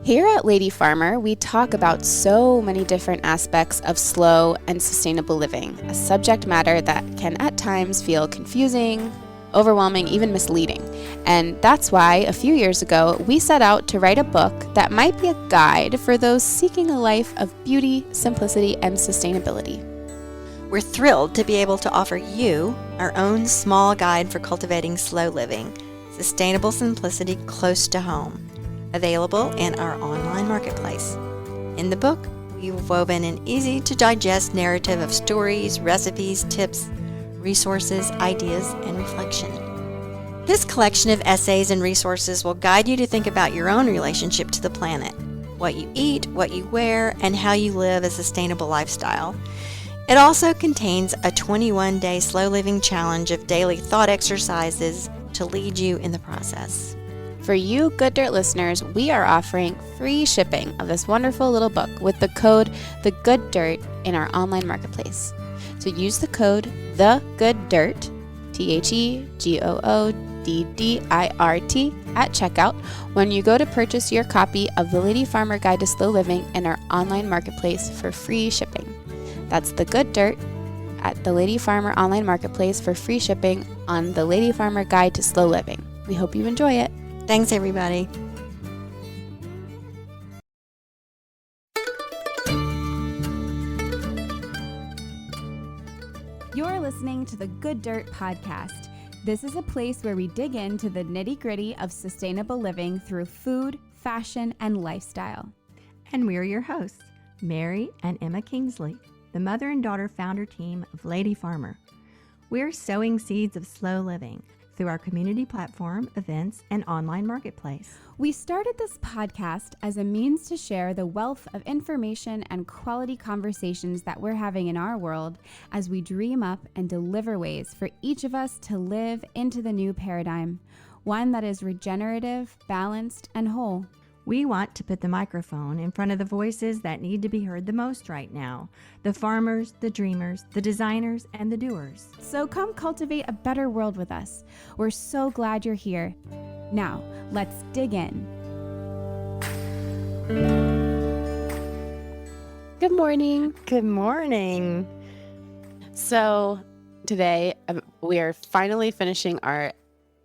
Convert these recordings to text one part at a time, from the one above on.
Here at Lady Farmer, we talk about so many different aspects of slow and sustainable living, a subject matter that can at times feel confusing, overwhelming, even misleading. And that's why a few years ago, we set out to write a book that might be a guide for those seeking a life of beauty, simplicity, and sustainability. We're thrilled to be able to offer you our own small guide for cultivating slow living, sustainable simplicity close to home, available in our online marketplace. In the book, we've woven an easy-to-digest narrative of stories, recipes, tips, resources, ideas, and reflection. This collection of essays and resources will guide you to think about your own relationship to the planet, what you eat, what you wear, and how you live a sustainable lifestyle. It also contains a 21-day slow living challenge of daily thought exercises to lead you in the process. For you Good Dirt listeners, we are offering free shipping of this wonderful little book with the code TheGoodDirt in our online marketplace. So use the code TheGoodDirt, TheGoodDirt at checkout when you go to purchase your copy of The Lady Farmer Guide to Slow Living in our online marketplace for free shipping. That's The Good Dirt at the Lady Farmer online marketplace for free shipping on The Lady Farmer Guide to Slow Living. We hope you enjoy it. Thanks, everybody. You're listening to the Good Dirt Podcast. This is a place where we dig into the nitty-gritty of sustainable living through food, fashion, and lifestyle. And we're your hosts, Mary and Emma Kingsley, the mother and daughter founder team of Lady Farmer. We're sowing seeds of slow living through our community platform, events, and online marketplace. We started this podcast as a means to share the wealth of information and quality conversations that we're having in our world as we dream up and deliver ways for each of us to live into the new paradigm, one that is regenerative, balanced, and whole. We want to put the microphone in front of the voices that need to be heard the most right now, the farmers, the dreamers, the designers, and the doers. So come cultivate a better world with us. We're so glad you're here. Now, let's dig in. Good morning. Good morning. So today we are finally finishing our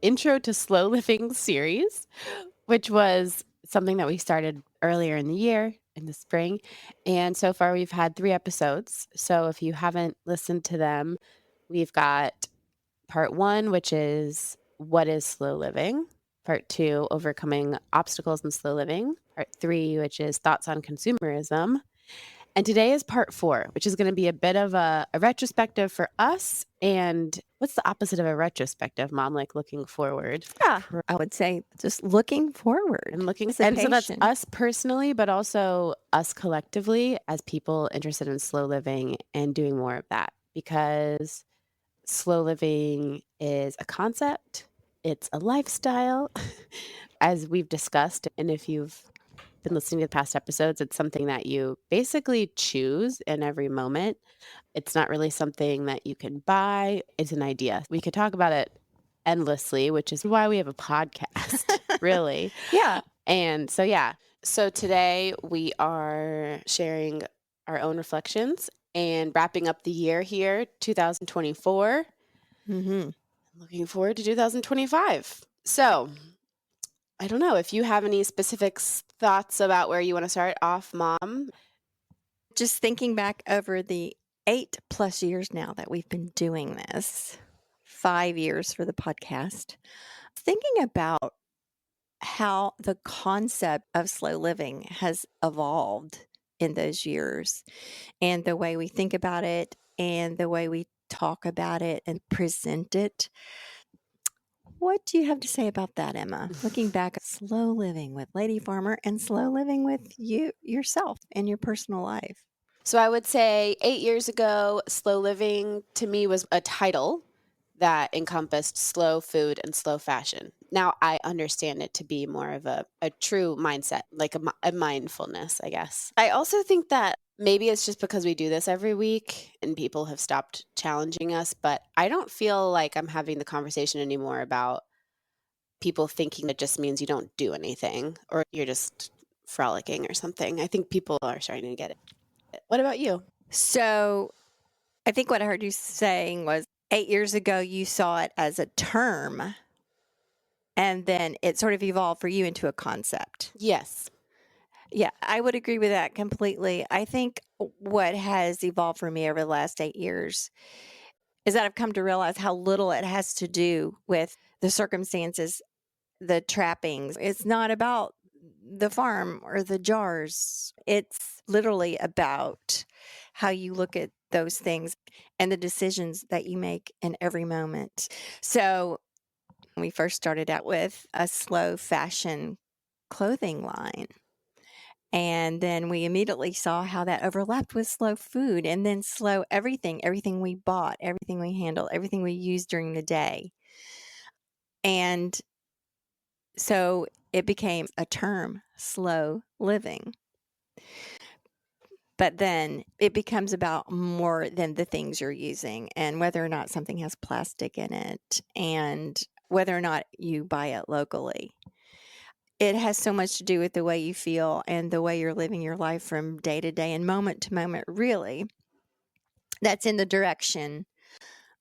Intro to Slow Living series, which was something that we started earlier in the year, in the spring. And so far we've had 3 episodes. So if you haven't listened to them, we've got part 1, which is what is slow living? Part 2, overcoming obstacles in slow living. Part 3, which is thoughts on consumerism. And today is part 4, which is going to be a bit of a retrospective for us. And what's the opposite of a retrospective, Mom? Like looking forward. Yeah, I would say just looking forward. And looking, and so that's us personally, but also us collectively as people interested in slow living and doing more of that, because slow living is a concept. It's a lifestyle, as we've discussed. And if you've been listening to the past episodes, it's something that you basically choose in every moment. It's not really something that you can buy. It's an idea. We could talk about it endlessly, which is why we have a podcast, really. Yeah. And so, yeah. So today we are sharing our own reflections and wrapping up the year here, 2024. Looking forward to 2025. So I don't know if you have any specific thoughts about where you want to start off, Mom. Just thinking back over the 8+ years now that we've been doing this, 5 years for the podcast, thinking about how the concept of slow living has evolved in those years, and the way we think about it and the way we talk about it and present it. What do you have to say about that, Emma? Looking back at slow living with Lady Farmer and slow living with you yourself in your personal life. So I would say 8 years ago, slow living to me was a title that encompassed slow food and slow fashion. Now I understand it to be more of a true mindset, like a mindfulness, I guess. I also think that maybe it's just because we do this every week and people have stopped challenging us, but I don't feel like I'm having the conversation anymore about people thinking it just means you don't do anything or you're just frolicking or something. I think people are starting to get it. What about you? So I think what I heard you saying was 8 years ago, you saw it as a term, and then it sort of evolved for you into a concept. Yes. Yeah, I would agree with that completely. I think what has evolved for me over the last 8 years is that I've come to realize how little it has to do with the circumstances, the trappings. It's not about the farm or the jars. It's literally about how you look at those things and the decisions that you make in every moment. So, we first started out with a slow fashion clothing line. And then we immediately saw how that overlapped with slow food and then slow everything we bought, everything we handled, everything we used during the day. And so it became a term, slow living. But then it becomes about more than the things you're using and whether or not something has plastic in it and whether or not you buy it locally. It has so much to do with the way you feel and the way you're living your life from day to day and moment to moment, really. That's in the direction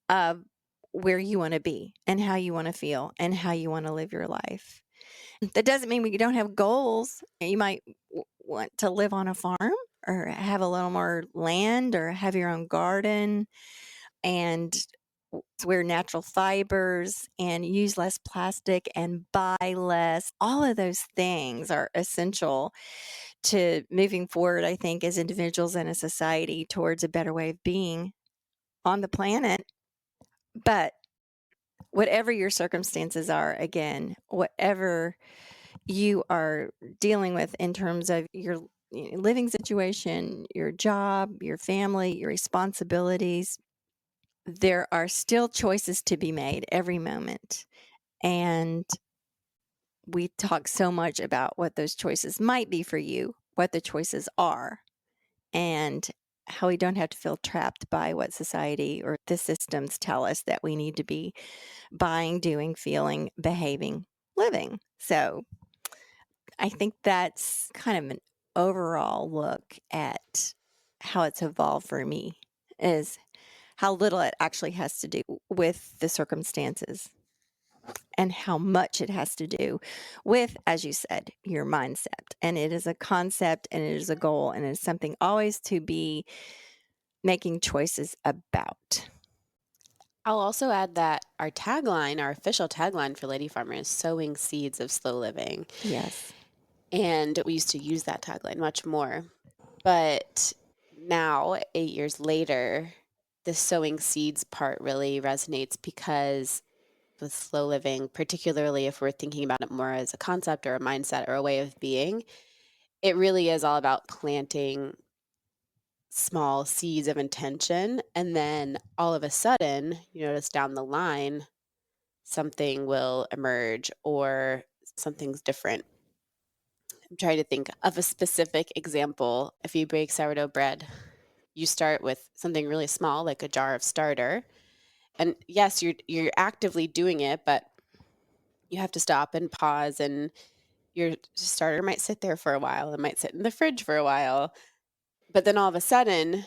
of where you want to be and how you want to feel and how you want to live your life. That doesn't mean we don't have goals. You might want to live on a farm or have a little more land or have your own garden and wear natural fibers and use less plastic and buy less. All of those things are essential to moving forward, I think, as individuals and a society towards a better way of being on the planet. But whatever your circumstances are, again, whatever you are dealing with in terms of your living situation, your job, your family, your responsibilities, there are still choices to be made every moment. And we talk so much about what those choices might be for you, what the choices are, and how we don't have to feel trapped by what society or the systems tell us that we need to be buying, doing, feeling, behaving, living. So I think that's kind of an overall look at how it's evolved for me, is how little it actually has to do with the circumstances and how much it has to do with, as you said, your mindset. And it is a concept and it is a goal and it is something always to be making choices about. I'll also add that our tagline, our official tagline for Lady Farmer is sowing seeds of slow living. Yes. And we used to use that tagline much more. But now, 8 years later, the sowing seeds part really resonates because with slow living, particularly if we're thinking about it more as a concept or a mindset or a way of being, it really is all about planting small seeds of intention. And then all of a sudden, you notice down the line, something will emerge or something's different. I'm trying to think of a specific example. If you bake sourdough bread, you start with something really small, like a jar of starter. And yes, you're actively doing it, but you have to stop and pause, and your starter might sit there for a while. It might sit in the fridge for a while. But then all of a sudden,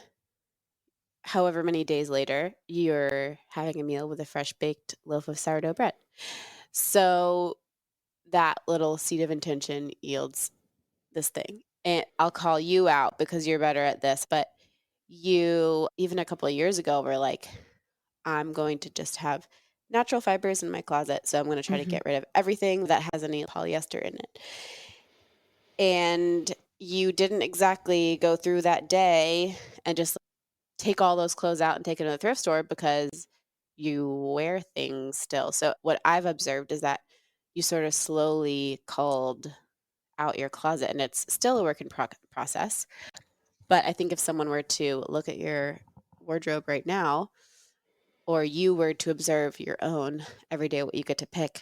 however many days later, you're having a meal with a fresh baked loaf of sourdough bread. So that little seed of intention yields this thing. And I'll call you out because you're better at this, but you, even a couple of years ago, were like, I'm going to just have natural fibers in my closet. So I'm going to try to get rid of everything that has any polyester in it. And you didn't exactly go through that day and just take all those clothes out and take it to the thrift store because you wear things still. So what I've observed is that you sort of slowly culled out your closet, and it's still a work in process. But I think if someone were to look at your wardrobe right now, or you were to observe your own every day, what you get to pick,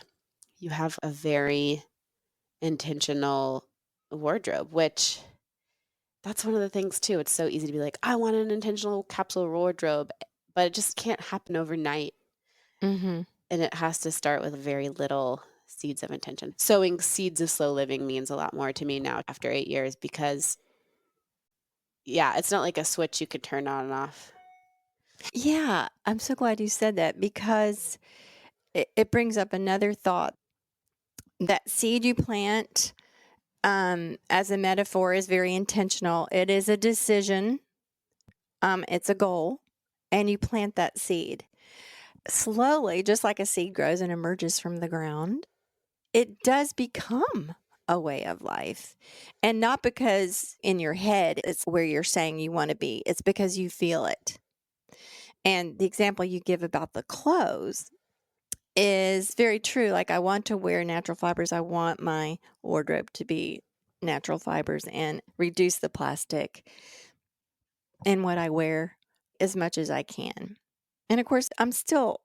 you have a very intentional wardrobe, which that's one of the things too. It's so easy to be like, I want an intentional capsule wardrobe, but it just can't happen overnight. Mm-hmm. And it has to start with very little seeds of intention. Sowing seeds of slow living means a lot more to me now after 8 years because, yeah, it's not like a switch you could turn on and off. Yeah, I'm so glad you said that because it brings up another thought. That seed you plant, as a metaphor, is very intentional. It is a decision, it's a goal, and you plant that seed. Slowly, just like a seed grows and emerges from the ground, it does become a way of life. And not because in your head it's where you're saying you want to be, it's because you feel it. And the example you give about the clothes is very true. Like, I want to wear natural fibers. I want my wardrobe to be natural fibers and reduce the plastic in what I wear as much as I can. And of course, I'm still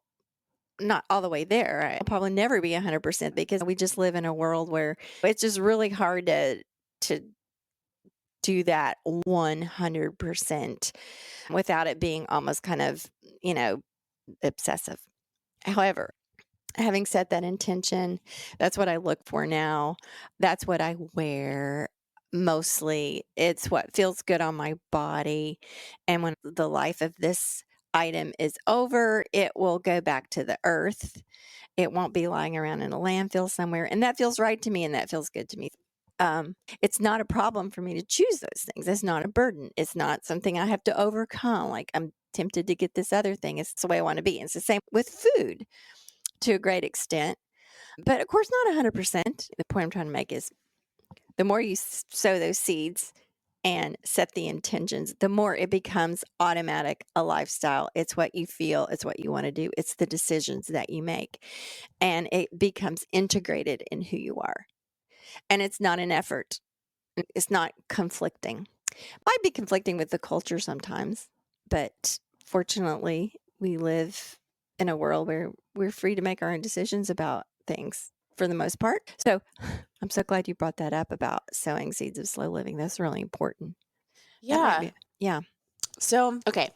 not all the way there. I'll probably never be 100% because we just live in a world where it's just really hard to do that 100% without it being almost kind of, obsessive. However, having set that intention, that's what I look for now. That's what I wear mostly. It's what feels good on my body. And when the life of this item is over, it will go back to the earth. It won't be lying around in a landfill somewhere. And that feels right to me and that feels good to me. It's not a problem for me to choose those things. It's not a burden. It's not something I have to overcome. Like, I'm tempted to get this other thing. It's the way I want to be. It's the same with food to a great extent, but of course, not 100%. The point I'm trying to make is the more you sow those seeds and set the intentions, the more it becomes automatic, a lifestyle. It's what you feel, it's what you want to do, it's the decisions that you make, and it becomes integrated in who you are. And it's not an effort, it's not conflicting. Might be conflicting with the culture sometimes, but fortunately, we live in a world where we're free to make our own decisions about things for the most part. So I'm so glad you brought that up about sowing seeds of slow living. That's really important. That might Yeah. be, yeah. So, okay.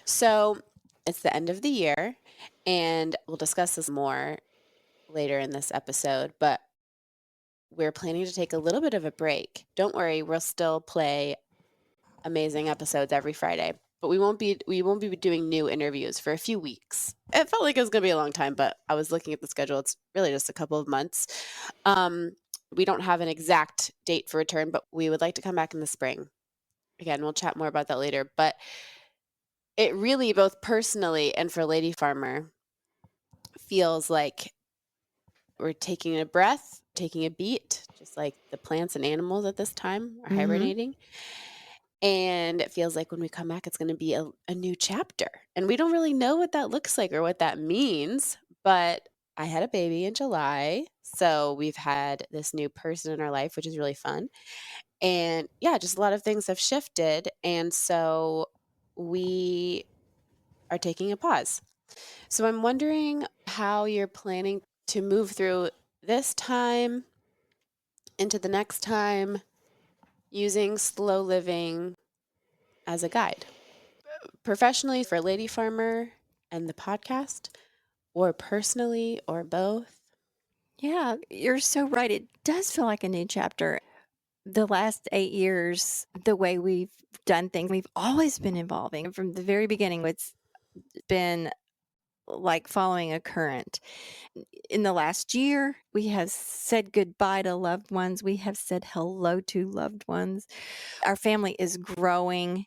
So it's the end of the year, and we'll discuss this more later in this episode, but we're planning to take a little bit of a break. Don't worry, we'll still play amazing episodes every Friday, but we won't be doing new interviews for a few weeks. It felt like it was going to be a long time, but I was looking at the schedule. It's really just a couple of months. We don't have an exact date for return, but we would like to come back in the spring. Again, we'll chat more about that later, but it really, both personally and for Lady Farmer, feels like we're taking a breath, taking a beat, just like the plants and animals at this time are hibernating. And it feels like when we come back, it's going to be a new chapter. And we don't really know what that looks like or what that means. But I had a baby in July. So we've had this new person in our life, which is really fun. And yeah, just a lot of things have shifted. And so we are taking a pause. So I'm wondering how you're planning to move through this time into the next time using slow living as a guide. Professionally for Lady Farmer and the podcast, or personally, or both? Yeah, you're so right. It does feel like a new chapter. The last 8 years, the way we've done things, we've always been evolving. From the very beginning, it's been like following a current. In the last year, we have said goodbye to loved ones. We have said hello to loved ones. Our family is growing.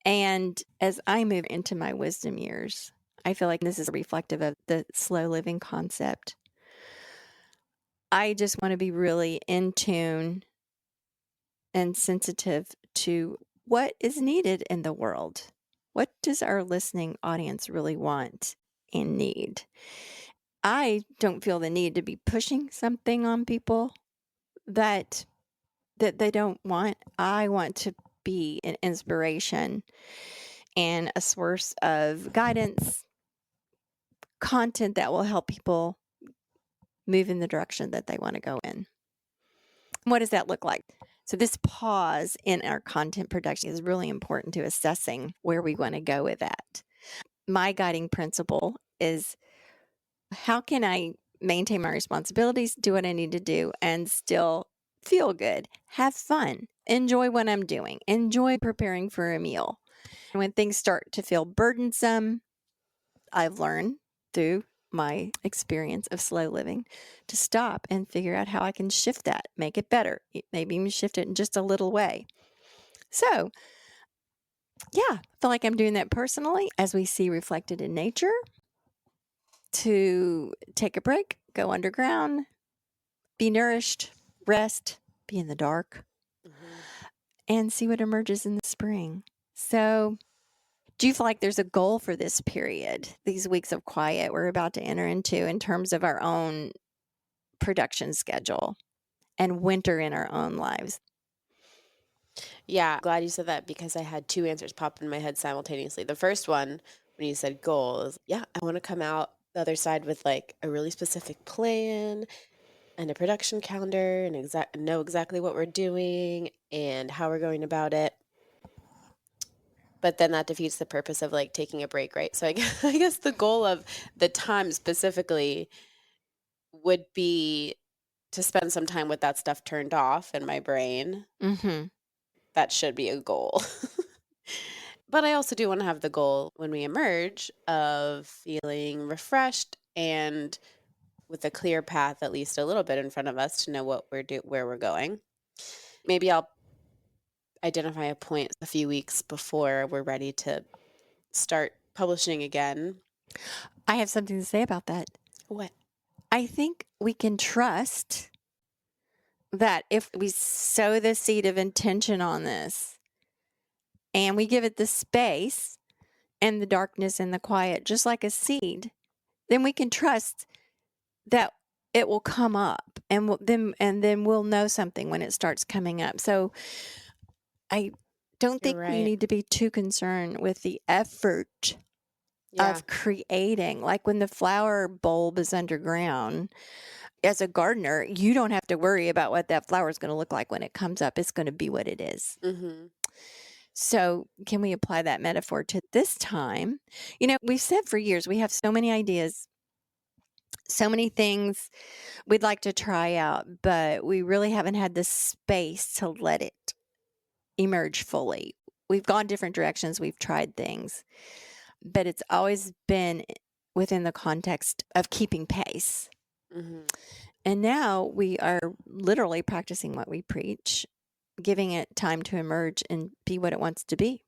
And as I move into my wisdom years, I feel like this is reflective of the slow living concept. I just want to be really in tune and sensitive to what is needed in the world. What does our listening audience really want and need? I don't feel the need to be pushing something on people that they don't want. I want to be an inspiration and a source of guidance, content that will help people move in the direction that they want to go in. What does that look like? So this pause in our content production is really important to assessing where we want to go with that. My guiding principle is, how can I maintain my responsibilities, do what I need to do, and still feel good, have fun, enjoy what I'm doing, enjoy preparing for a meal. And when things start to feel burdensome, I've learned through my experience of slow living to stop and figure out how I can shift that, make it better, maybe even shift it in just a little way. So, yeah, I feel like I'm doing that personally as we see reflected in nature, to take a break, go underground, be nourished, rest, be in the dark, and see what emerges in the spring. So, do you feel like there's a goal for this period, these weeks of quiet we're about to enter into, in terms of our own production schedule and winter in our own lives? Yeah, glad you said that because I had two answers pop in my head simultaneously. The first one, when you said goals, yeah, I want to come out the other side with like a really specific plan and a production calendar and know exactly what we're doing and how we're going about it. But then that defeats the purpose of like taking a break, right? So I guess the goal of the time specifically would be to spend some time with that stuff turned off in my brain. Mm-hmm. That should be a goal. But I also do want to have the goal when we emerge of feeling refreshed and with a clear path, at least a little bit in front of us to know what where we're going. Maybe I'll identify a point a few weeks before we're ready to start publishing again. I have something to say about that. What? I think we can trust that if we sow the seed of intention on this and we give it the space and the darkness and the quiet, just like a seed, then we can trust that it will come up, and then we'll know something when it starts coming up. So I don't You're think we right. need to be too concerned with the effort Yeah. of creating. Like when the flower bulb is underground, as a gardener, you don't have to worry about what that flower is going to look like when it comes up. It's going to be what it is. Mm-hmm. So, can we apply that metaphor to this time? We've said for years we have so many ideas, so many things we'd like to try out, but we really haven't had the space to let it emerge fully. We've gone different directions, we've tried things, but it's always been within the context of keeping pace. Mm-hmm. And now we are literally practicing what we preach, giving it time to emerge and be what it wants to be.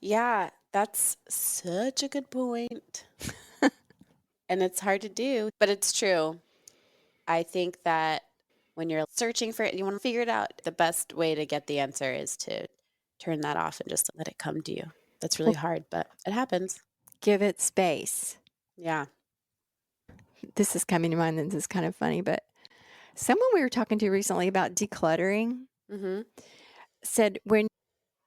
Yeah, that's such a good point. And it's hard to do, but it's true. I think that when you're searching for it, you want to figure it out. The best way to get the answer is to turn that off and just let it come to you. That's really hard, but it happens. Give it space. Yeah. This is coming to mind, and this is kind of funny, but someone we were talking to recently about decluttering Mm-hmm. said when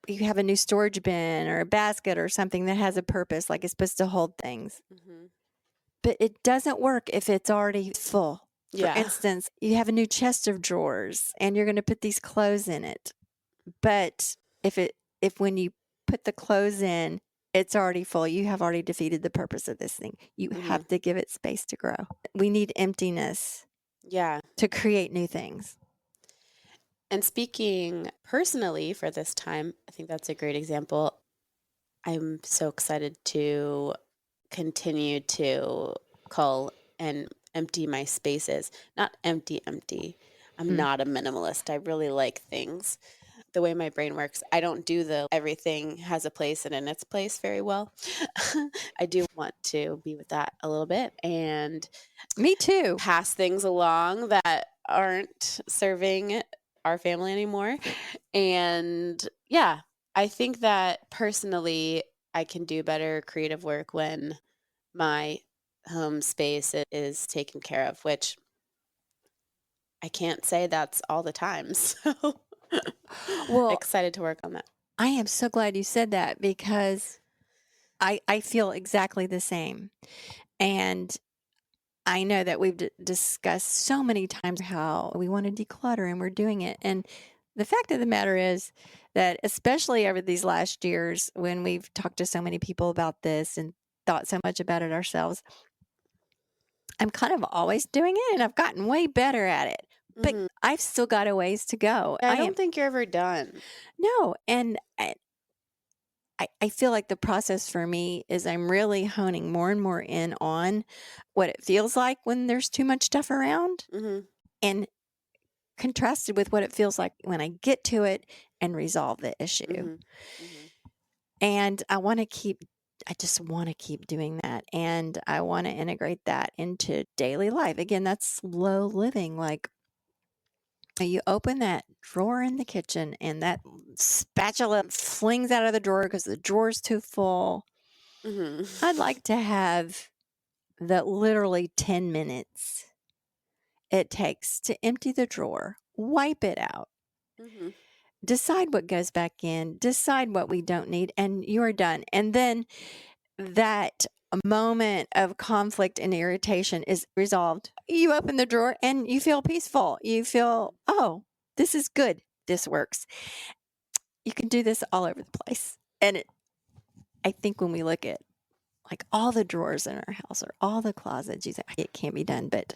you have a new storage bin or a basket or something that has a purpose, like it's supposed to hold things, Mm-hmm. but it doesn't work if it's already full. For Yeah. instance, you have a new chest of drawers and you're going to put these clothes in it. But if when you put the clothes in, it's already full, you have already defeated the purpose of this thing. You have to give it space to grow. We need emptiness Yeah. to create new things. And speaking personally for this time, I think that's a great example. I'm so excited to continue to cull and empty my spaces. Not empty. I'm not a minimalist. I really like things. The way my brain works, I don't do the everything has a place and in its place very well. I do want to be with that a little bit and Me too. pass things along that aren't serving our family anymore. And yeah, I think that personally, I can do better creative work when my home space is taken care of, which I can't say that's all the time. So Well, excited to work on that. I am so glad you said that because I feel exactly the same. And I know that we've discussed so many times how we want to declutter and we're doing it. And the fact of the matter is that, especially over these last years, when we've talked to so many people about this and thought so much about it ourselves, I'm kind of always doing it, and I've gotten way better at it. But Mhm. I've still got a ways to go. I don't think you're ever done. No, and I feel like the process for me is I'm really honing more and more in on what it feels like when there's too much stuff around, Mhm. and contrasted with what it feels like when I get to it and resolve the issue. Mhm. Mhm. And I just want to keep doing that. And I want to integrate that into daily life. Again, that's slow living. Like you open that drawer in the kitchen and that spatula flings out of the drawer because the drawer's too full. Mhm. I'd like to have the literally 10 minutes it takes to empty the drawer, wipe it out, Mhm. decide what goes back in, decide what we don't need, and you're done. And then that moment of conflict and irritation is resolved. You open the drawer and you feel peaceful. You feel, oh, this is good. This works. You can do this all over the place. And I think when we look at like all the drawers in our house or all the closets, you say it can't be done, but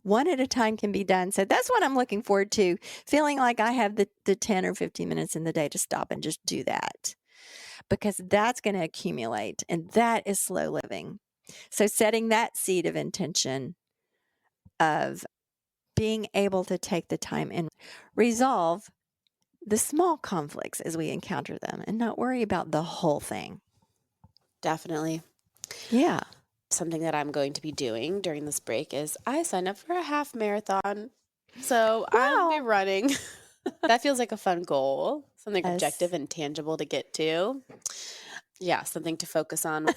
one at a time can be done. So that's what I'm looking forward to, feeling like I have the 10 or 15 minutes in the day to stop and just do that, because that's going to accumulate, and that is slow living. So setting that seed of intention of being able to take the time and resolve the small conflicts as we encounter them and not worry about the whole thing. Definitely. Yeah. Something that I'm going to be doing during this break is I signed up for a half marathon. So I'll be Wow. running. That feels like a fun goal, something Yes. objective and tangible to get to. Yeah, something to focus on.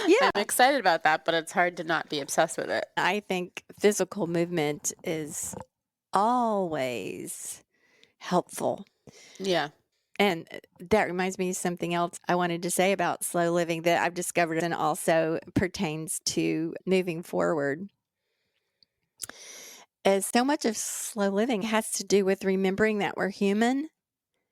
Yeah. I'm excited about that, but it's hard to not be obsessed with it. I think physical movement is always helpful. Yeah. And that reminds me of something else I wanted to say about slow living that I've discovered and also pertains to moving forward. As so much of slow living has to do with remembering that we're human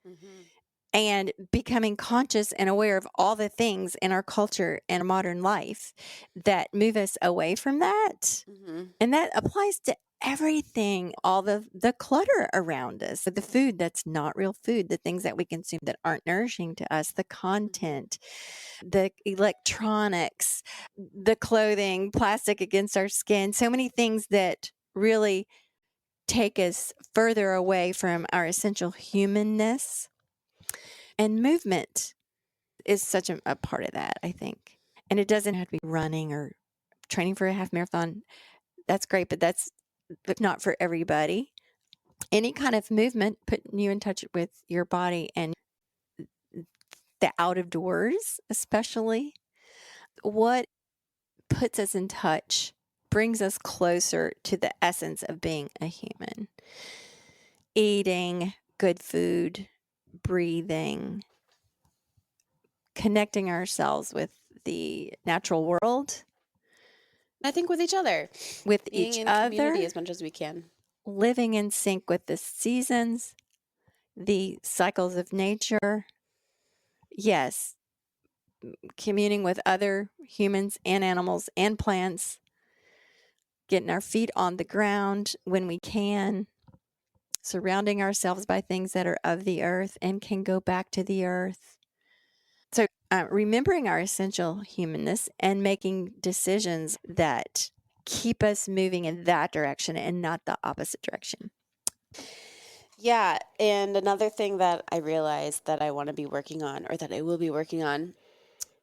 Mhm. and becoming conscious and aware of all the things in our culture and modern life that move us away from that. Mhm. And that applies to everything, all the clutter around us, the food that's not real food, the things that we consume that aren't nourishing to us, the content, the electronics, the clothing, plastic against our skin, so many things that really take us further away from our essential humanness. And movement is such a part of that, I think. And it doesn't have to be running or training for a half marathon. That's great, but that's not for everybody. Any kind of movement putting you in touch with your body and the out of doors, especially, what puts us in touch brings us closer to the essence of being a human. Eating good food, breathing, connecting ourselves with the natural world, I think with each other, with being each in community other, as much as we can. living in sync with the seasons, the cycles of nature. Yes, communing with other humans and animals and plants, getting our feet on the ground when we can, surrounding ourselves by things that are of the earth and can go back to the earth. So, remembering our essential humanness and making decisions that keep us moving in that direction and not the opposite direction. Yeah, and another thing that I realized that I want to be working on, or that I will be working on,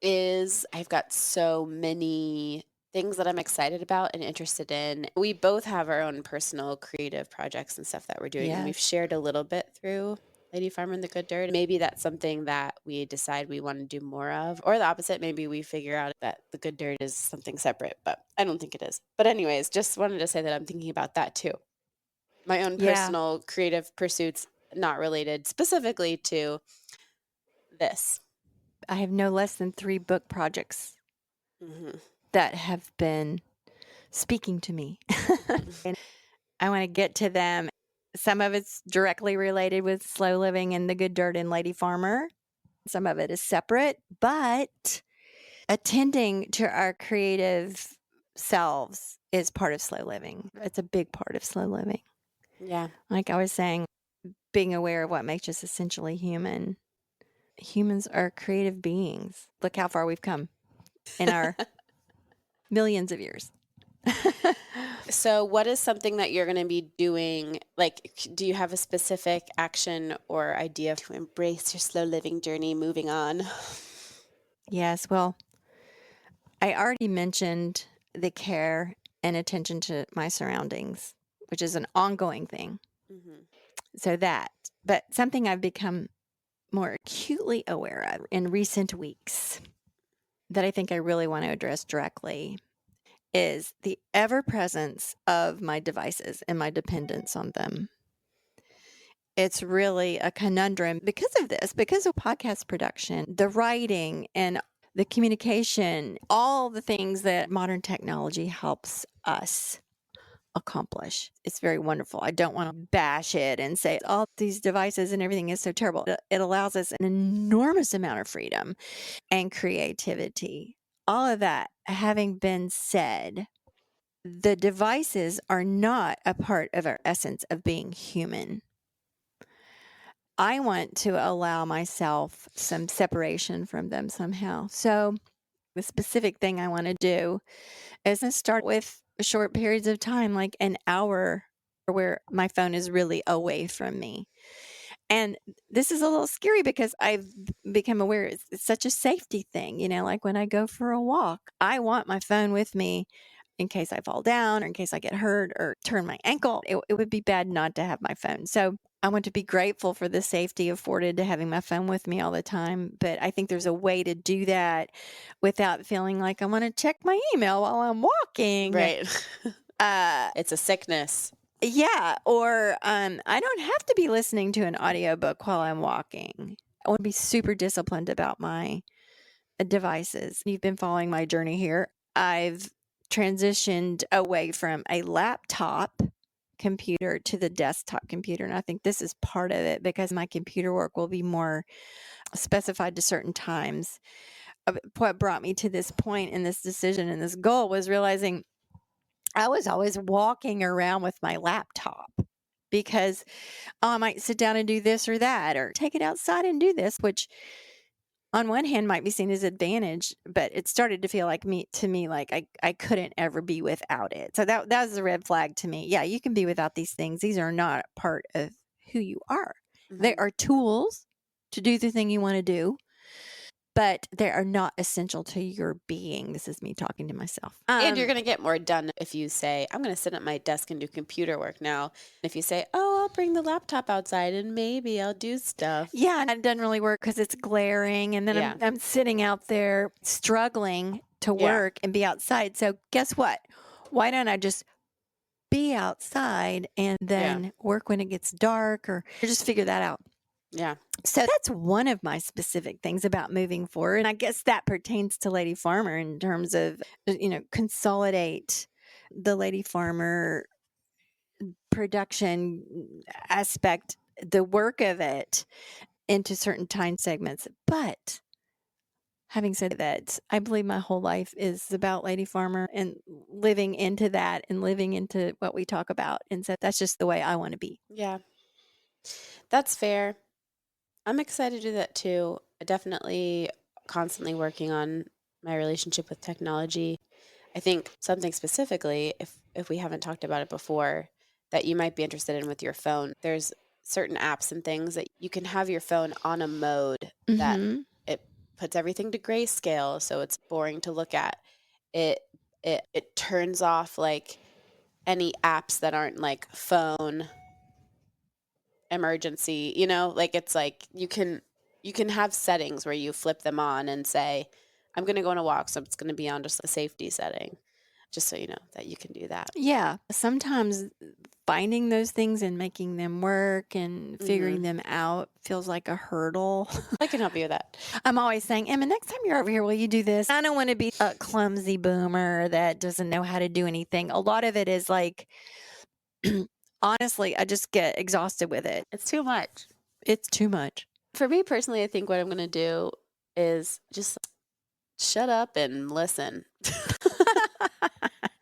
is I've got so many things that I'm excited about and interested in. We both have our own personal creative projects and stuff that we're doing, and we've Yes. shared a little bit through Lady Farmer and the Good Dirt. Maybe that's something that we decide we want to do more of, or the opposite. Maybe we figure out that the Good Dirt is something separate, but I don't think it is. But anyways, just wanted to say that I'm thinking about that too. My own Yeah. personal creative pursuits, not related specifically to this. I have no less than 3 book projects Hmm. that have been speaking to me. And I want to get to them. Some of it's directly related with slow living and the Good Dirt and Lady Farmer. Some of it is separate, but attending to our creative selves is part of slow living. It's a big part of slow living. Yeah. Like I was saying, being aware of what makes us essentially human. Humans are creative beings. Look how far we've come in our millions of years. So what is something that you're going to be doing? Like, do you have a specific action or idea to embrace your slow living journey moving on? Yes, well, I already mentioned the care and attention to my surroundings, which is an ongoing thing. Mm-hmm. So but something I've become more acutely aware of in recent weeks that I think I really want to address directly is the ever presence of my devices and my dependence on them. It's really a conundrum because of this, because of podcast production, the writing, and the communication, all the things that modern technology helps us accomplish. It's very wonderful. I don't want to bash it and say all these devices and everything is so terrible. It allows us an enormous amount of freedom and creativity. All of that having been said, the devices are not a part of our essence of being human. I want to allow myself some separation from them somehow. So, the specific thing I want to do is to start with short periods of time, like an hour, where my phone is really away from me. And this is a little scary because I've become aware it's such a safety thing. Like when I go for a walk, I want my phone with me in case I fall down or in case I get hurt or turn my ankle. It would be bad not to have my phone. So I want to be grateful for the safety afforded to having my phone with me all the time. But I think there's a way to do that without feeling like I want to check my email while I'm walking. Right. It's a sickness. Yeah. Or I don't have to be listening to an audiobook while I'm walking. I want to be super disciplined about my devices. You've been following my journey here. I've transitioned away from a laptop computer to the desktop computer. And I think this is part of it because my computer work will be more specified to certain times. What brought me to this point in this decision and this goal was realizing I was always walking around with my laptop because I might sit down and do this or that, or take it outside and do this, which on one hand might be seen as advantage, but it started to feel like like I couldn't ever be without it. So that was a red flag to me. Yeah, you can be without these things. These are not part of who you are. Mm-hmm. They are tools to do the thing you want to do, but they are not essential to your being. This is me talking to myself. And you're going to get more done if you say, I'm going to sit at my desk and do computer work now. If you say, oh, I'll bring the laptop outside and maybe I'll do stuff. Yeah, and it doesn't really work because it's glaring. And then I'm sitting out there struggling to work and be outside. So guess what? Why don't I just be outside and then work when it gets dark or just figure that out? Yeah. So that's one of my specific things about moving forward. And I guess that pertains to Lady Farmer in terms of, consolidate the Lady Farmer production aspect, the work of it into certain time segments. But having said that, I believe my whole life is about Lady Farmer and living into that and living into what we talk about. And so that's just the way I want to be. Yeah. That's fair. I'm excited to do that too. I definitely constantly working on my relationship with technology. I think something specifically, if we haven't talked about it before, that you might be interested in with your phone, there's certain apps and things that you can have your phone on a mode that it puts everything to grayscale, so it's boring to look at. It turns off like any apps that aren't like phone emergency, like it's like you can have settings where you flip them on and say, I'm going to go on a walk, so it's going to be on just a safety setting, just so you know that you can do that. Yeah. Sometimes finding those things and making them work and figuring them out feels like a hurdle. I can help you with that. I'm always saying, Emma, next time you're over here, will you do this? I don't want to be a clumsy boomer that doesn't know how to do anything. A lot of it is like, honestly, I just get exhausted with it. It's too much. It's too much. For me personally, I think what I'm going to do is just shut up and listen.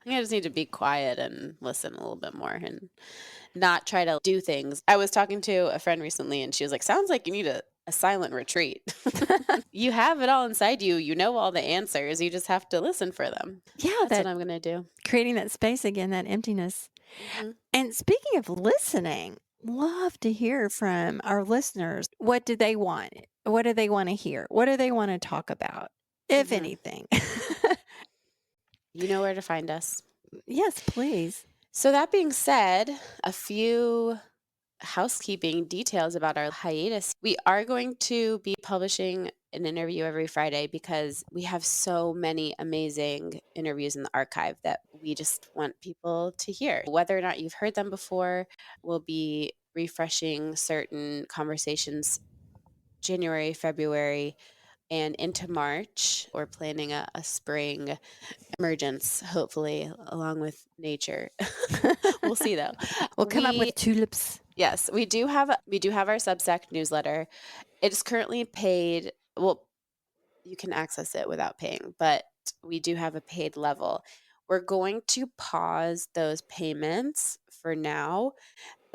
I just need to be quiet and listen a little bit more and not try to do things. I was talking to a friend recently and she was like, sounds like you need a silent retreat. You have it all inside you. You know all the answers. You just have to listen for them. Yeah, That's what I'm going to do. creating that space again, that emptiness. Hmm. And speaking of listening, love to hear from our listeners. What do they want? What do they want to hear? What do they want to talk about, if anything? You know where to find us. Yes, please. So that being said, a few housekeeping details about our hiatus. We are going to be publishing an interview every Friday because we have so many amazing interviews in the archive that we just want people to hear. Whether or not you've heard them before, we'll be refreshing certain conversations January, February, and into March. We're planning a spring emergence, hopefully, along with nature. We'll see though. We'll come up with tulips. Yes, we do have our Substack newsletter. It is currently paid. Well, you can access it without paying, but we do have a paid level. We're going to pause those payments for now.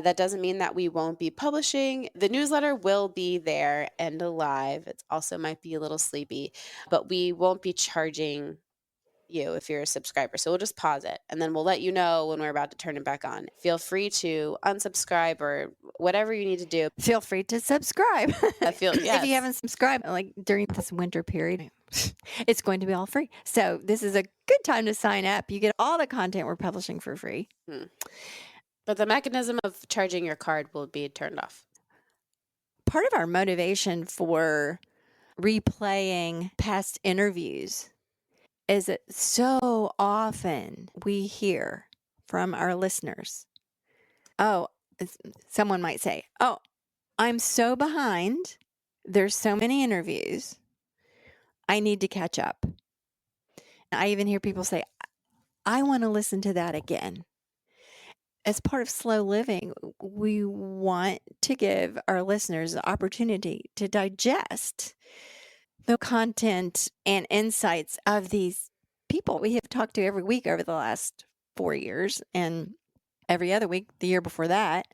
That doesn't mean that we won't be publishing. The newsletter will be there and alive. It also might be a little sleepy, but we won't be charging you if you're a subscriber. So we'll just pause it and then we'll let you know when we're about to turn it back on. Feel free to unsubscribe or whatever you need to do. Feel free to subscribe. If you haven't subscribed, like during this winter period, it's going to be all free. So this is a good time to sign up. You get all the content we're publishing for free. But the mechanism of charging your card will be turned off. Part of our motivation for replaying past interviews is that so often we hear from our listeners, someone might say, oh, I'm so behind. There's so many interviews. I need to catch up. I even hear people say, I want to listen to that again. As part of slow living, we want to give our listeners the opportunity to digest the content and insights of these people we have talked to every week over the last 4 years and every other week the year before that.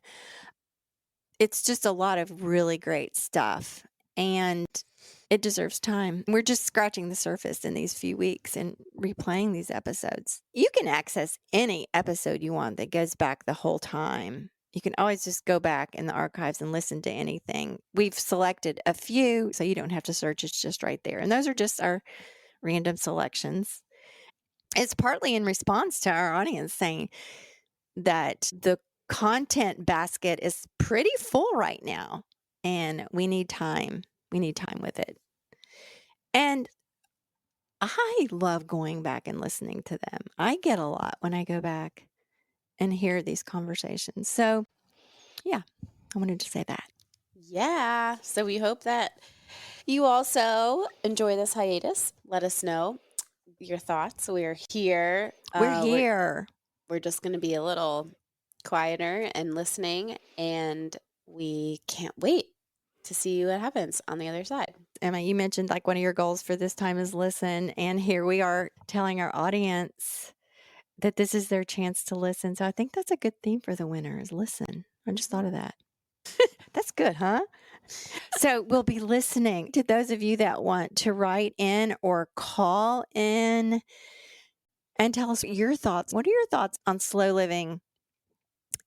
It's just a lot of really great stuff and it deserves time. We're just scratching the surface in these few weeks and replaying these episodes. You can access any episode you want that goes back the whole time. You can always just go back in the archives and listen to anything. We've selected a few, so you don't have to search. It's just right there. And those are just our random selections. It's partly in response to our audience saying that the content basket is pretty full right now and we need time. We need time with it. And I love going back and listening to them. I get a lot when I go back and hear these conversations. So, yeah, I wanted to say that. Yeah. So we hope that you also enjoy this hiatus. Let us know your thoughts. We're here. We're here. We're just going to be a little quieter and listening, and we can't wait to see what happens on the other side. Emma, you mentioned like one of your goals for this time is listen. And here we are telling our audience that this is their chance to listen. So I think that's a good theme for the winter is listen. I just thought of that. That's good, huh? So we'll be listening to those of you that want to write in or call in and tell us your thoughts. What are your thoughts on slow living?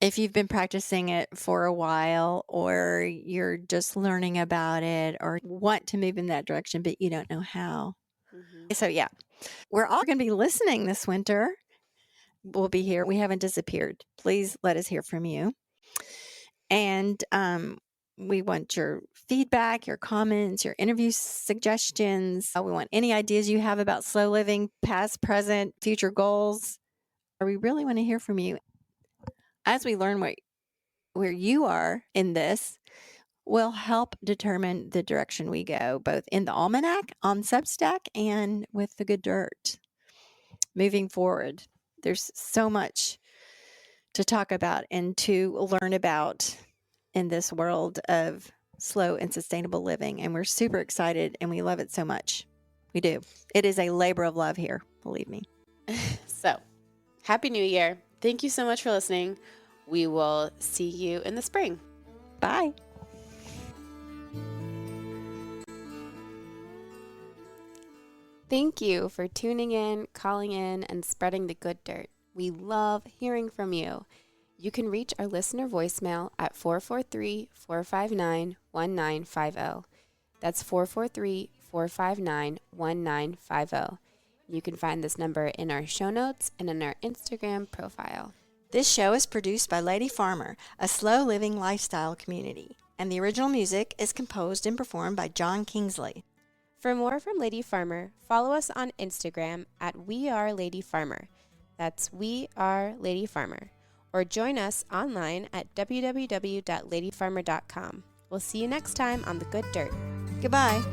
If you've been practicing it for a while or you're just learning about it or want to move in that direction, but you don't know how. So yeah, we're all going to be listening this winter. We'll be here. We haven't disappeared. Please let us hear from you. And we want your feedback, your comments, your interview suggestions. We want any ideas you have about slow living, past, present, future goals. We really want to hear from you. As we learn where you are in this, will help determine the direction we go, both in the Almanac, on Substack, and with the Good Dirt. Moving forward, there's so much to talk about and to learn about in this world of slow and sustainable living. And we're super excited and we love it so much. We do. It is a labor of love here, believe me. So, Happy New Year. Thank you so much for listening. We will see you in the spring. Bye. Thank you for tuning in, calling in, and spreading the good dirt. We love hearing from you. You can reach our listener voicemail at 443-459-1950. That's 443-459-1950. You can find this number in our show notes and in our Instagram profile. This show is produced by Lady Farmer, a slow living lifestyle community, and the original music is composed and performed by John Kingsley. For more from Lady Farmer, follow us on Instagram at We Are Lady Farmer. That's We Are Lady Farmer. Or join us online at www.ladyfarmer.com. We'll see you next time on The Good Dirt. Goodbye.